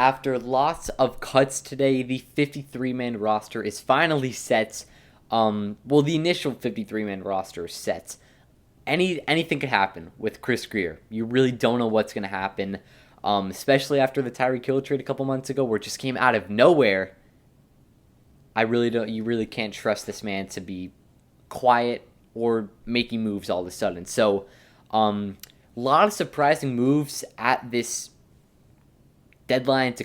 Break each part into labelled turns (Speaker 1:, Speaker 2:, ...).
Speaker 1: After lots of cuts today, the 53-man roster is finally set. The initial 53-man roster is set. Anything could happen with Chris Greer. You really don't know what's going to happen, especially after the Tyreek Hill trade a couple months ago, where it just came out of nowhere. I really don't. You really can't trust this man to be quiet or making moves all of a sudden. So, a lot of surprising moves at this deadline to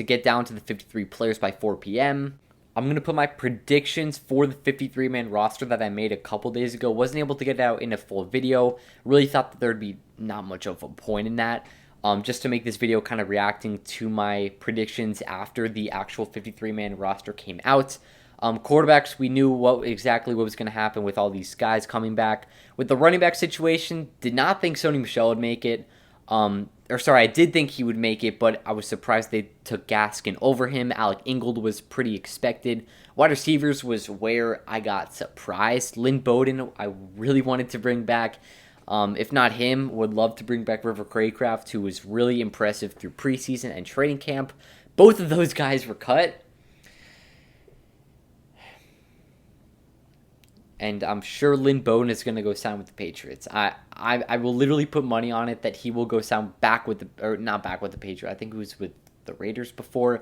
Speaker 1: get down to the 53 players by 4 p.m. I'm going to put my predictions for the 53-man roster that I made a couple days ago. Wasn't able to get it out in a full video. Really thought that there'd be not much of a point in that. Just to make this video kind of reacting to my predictions after the actual 53-man roster came out. Quarterbacks, we knew exactly what was going to happen with all these guys coming back. With the running back situation, did not think Sony Michel would make it. I did think he would make it, but I was surprised they took Gaskin over him. Alec Ingold was pretty expected. Wide receivers was where I got surprised. Lynn Bowden, I really wanted to bring back. If not him, would love to bring back River Craycraft, who was really impressive through preseason and training camp. Both of those guys were cut. And I'm sure Lynn Bowden is going to go sign with the Patriots. I will literally put money on it that he will go sign not back with the Patriots. I think he was with the Raiders before.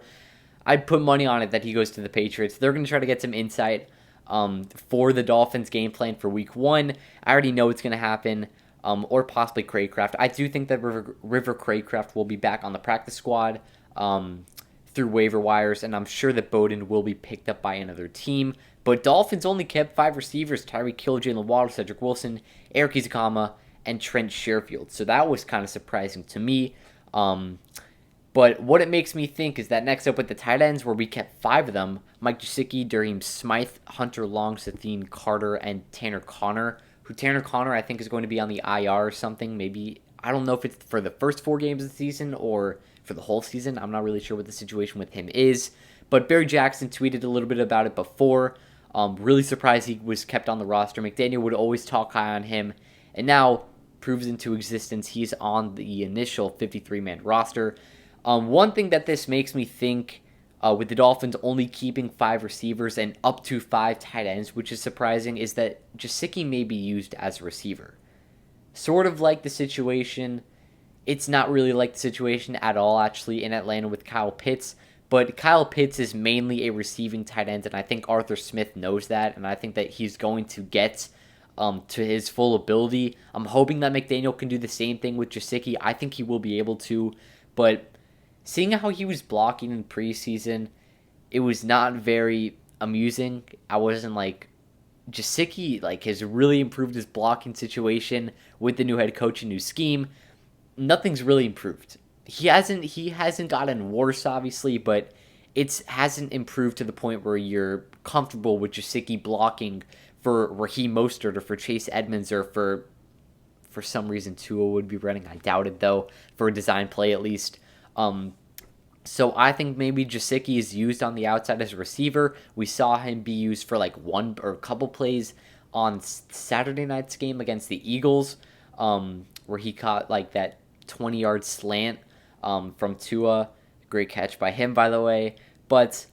Speaker 1: I'd put money on it that he goes to the Patriots. They're going to try to get some insight for the Dolphins' game plan for Week 1. I already know it's going to happen, or possibly Craycraft. I do think that River Craycraft will be back on the practice squad through waiver wires, and I'm sure that Bowden will be picked up by another team. But Dolphins only kept 5 receivers: Tyreek Hill, Jalen Waddle, Cedric Wilson, Eric Ezukanma, and Trent Sherfield. So that was kind of surprising to me. But what it makes me think is that next up with the tight ends, where we kept 5 of them: Mike Gesicki, Durian Smythe, Hunter Long, Sathine Carter, and Tanner Connor. Tanner Connor, I think, is going to be on the IR or something. Maybe, I don't know if it's for the first 4 games of the season or for the whole season. I'm not really sure what the situation with him is. But Barry Jackson tweeted a little bit about it before. Really surprised he was kept on the roster. McDaniel would always talk high on him, and now proves into existence. He's on the initial 53-man roster. One thing that this makes me think, with the Dolphins only keeping 5 receivers and up to 5 tight ends, which is surprising, is that Gesicki may be used as a receiver. Sort of like the situation. It's not really like the situation at all, actually, in Atlanta with Kyle Pitts. But Kyle Pitts is mainly a receiving tight end, and I think Arthur Smith knows that, and I think that he's going to get to his full ability. I'm hoping that McDaniel can do the same thing with Gesicki. I think he will be able to, but seeing how he was blocking in preseason, it was not very amusing. I wasn't like, Gesicki has really improved his blocking situation with the new head coach and new scheme. Nothing's really improved. He hasn't gotten worse, obviously, but it hasn't improved to the point where you're comfortable with Gesicki blocking for Raheem Mostert or for Chase Edmonds or for some reason Tua would be running. I doubt it, though, for a design play at least. So I think maybe Gesicki is used on the outside as a receiver. We saw him be used for one or a couple plays on Saturday night's game against the Eagles, where he caught that 20-yard slant from Tua. Great catch by him, by the way. But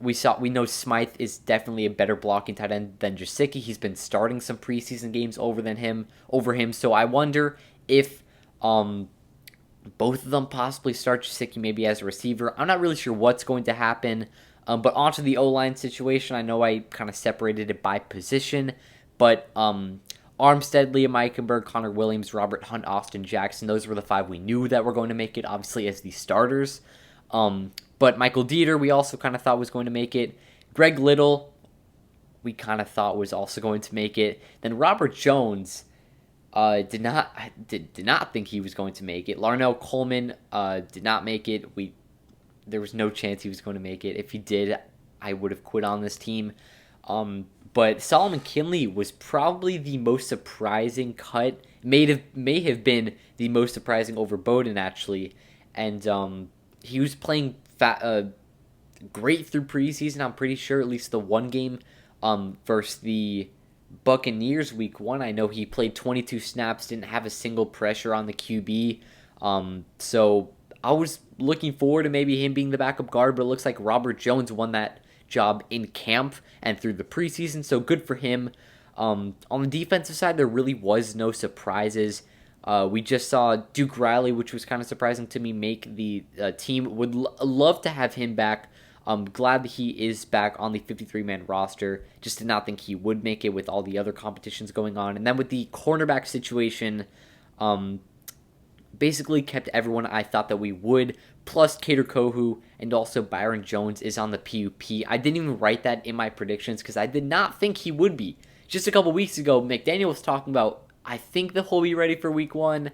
Speaker 1: we know Smythe is definitely a better blocking tight end than Gesicki. He's been starting some preseason games over him. So I wonder if both of them possibly start Gesicki maybe as a receiver. I'm not really sure what's going to happen. But onto the O-line situation, I know I kind of separated it by position, but Armstead, Liam Eichenberg, Connor Williams, Robert Hunt, Austin Jackson, those were the 5 we knew that were going to make it, obviously, as the starters. But Michael Dieter, we also kind of thought was going to make it. Greg Little, we kind of thought was also going to make it. Then Robert Jones did not think he was going to make it. Larnell Coleman did not make it. There was no chance he was going to make it. If he did, I would have quit on this team. But Solomon Kinley was probably the most surprising cut. May have been the most surprising over Bowden, actually. And he was playing great through preseason, I'm pretty sure, at least the one game versus the Buccaneers week 1. I know he played 22 snaps, didn't have a single pressure on the QB. So I was looking forward to maybe him being the backup guard, but it looks like Robert Jones won that job in camp and through the preseason, so good for him. On the defensive side, there really was no surprises. We just saw Duke Riley, which was kind of surprising to me, make the team. Would love to have him back. I'm glad that he is back on the 53-man roster. Just did not think he would make it with all the other competitions going on. And then with the cornerback situation, basically kept everyone I thought that we would, plus Kader Kohu and also Byron Jones is on the PUP. I didn't even write that in my predictions because I did not think he would be. Just a couple weeks ago, McDaniel was talking about, I think that he'll be ready for week 1.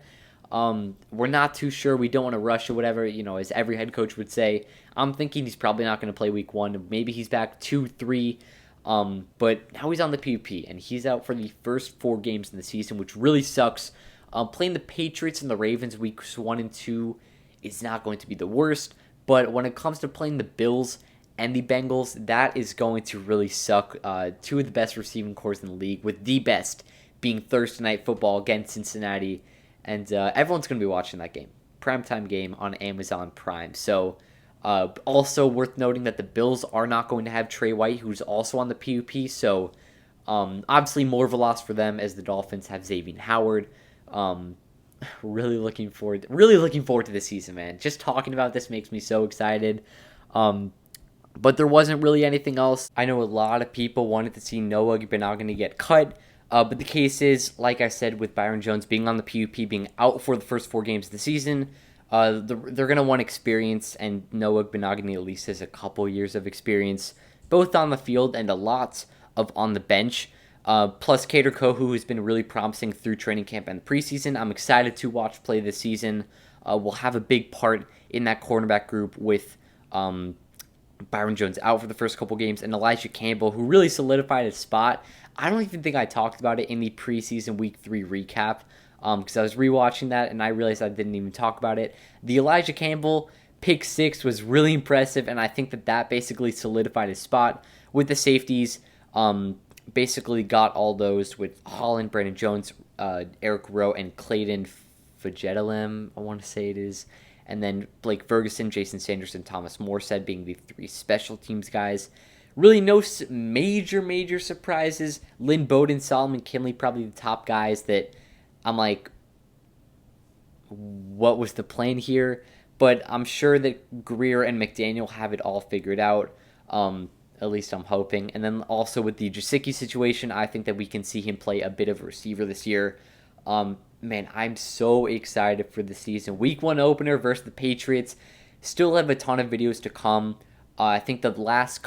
Speaker 1: We're not too sure. We don't want to rush or whatever, as every head coach would say. I'm thinking he's probably not going to play week 1. Maybe he's back 2, 3. But now he's on the PUP, and he's out for the first 4 games in the season, which really sucks. Playing the Patriots and the Ravens weeks 1 and 2 is not going to be the worst. But when it comes to playing the Bills and the Bengals, that is going to really suck. 2 of the best receiving cores in the league, with the best being Thursday Night Football against Cincinnati. And everyone's going to be watching that game. Primetime game on Amazon Prime. So, also worth noting that the Bills are not going to have Trey White, who's also on the PUP. So, obviously more of a loss for them as the Dolphins have Xavier Howard. Really looking forward to this season, man. Just talking about this makes me so excited. But there wasn't really anything else. I know a lot of people wanted to see Noah Benogany get cut. But the case is, like I said, with Byron Jones being on the PUP, being out for the first 4 games of the season, they're going to want experience, and Noah Benogany at least has a couple years of experience, both on the field and a lot of on the bench. Plus Kader Kohu has been really promising through training camp and the preseason. I'm excited to watch play this season. We'll have a big part in that cornerback group with Byron Jones out for the first couple games, and Elijah Campbell, who really solidified his spot. I don't even think I talked about it in the preseason week 3 recap because I was rewatching that and I realized I didn't even talk about it. The Elijah Campbell pick 6 was really impressive, and I think that basically solidified his spot with the safeties. Basically got all those with Holland, Brandon Jones, Eric Rowe, and Clayton Fajetalem, I want to say it is. And then Blake Ferguson, Jason Sanderson, Thomas Morstead being the 3 special teams guys. Really no major surprises. Lynn Bowden, Solomon Kinley, probably the top guys that I'm like, what was the plan here? But I'm sure that Greer and McDaniel have it all figured out. At least I'm hoping. And then also with the Jasicki situation, I think that we can see him play a bit of a receiver this year. Man, I'm so excited for the season. Week 1 opener versus the Patriots. Still have a ton of videos to come. I think the last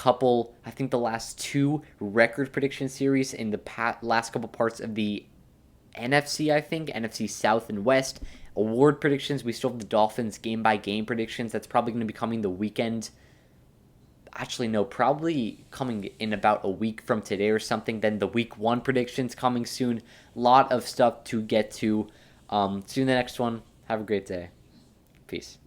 Speaker 1: 2 record prediction series in the last couple parts of the NFC, NFC South and West. Award predictions, we still have the Dolphins game-by-game predictions. That's probably going to be coming the weekend. Actually, no, probably coming in about a week from today or something. Then the week 1 predictions coming soon. Lot of stuff to get to. See you in the next one. Have a great day. Peace.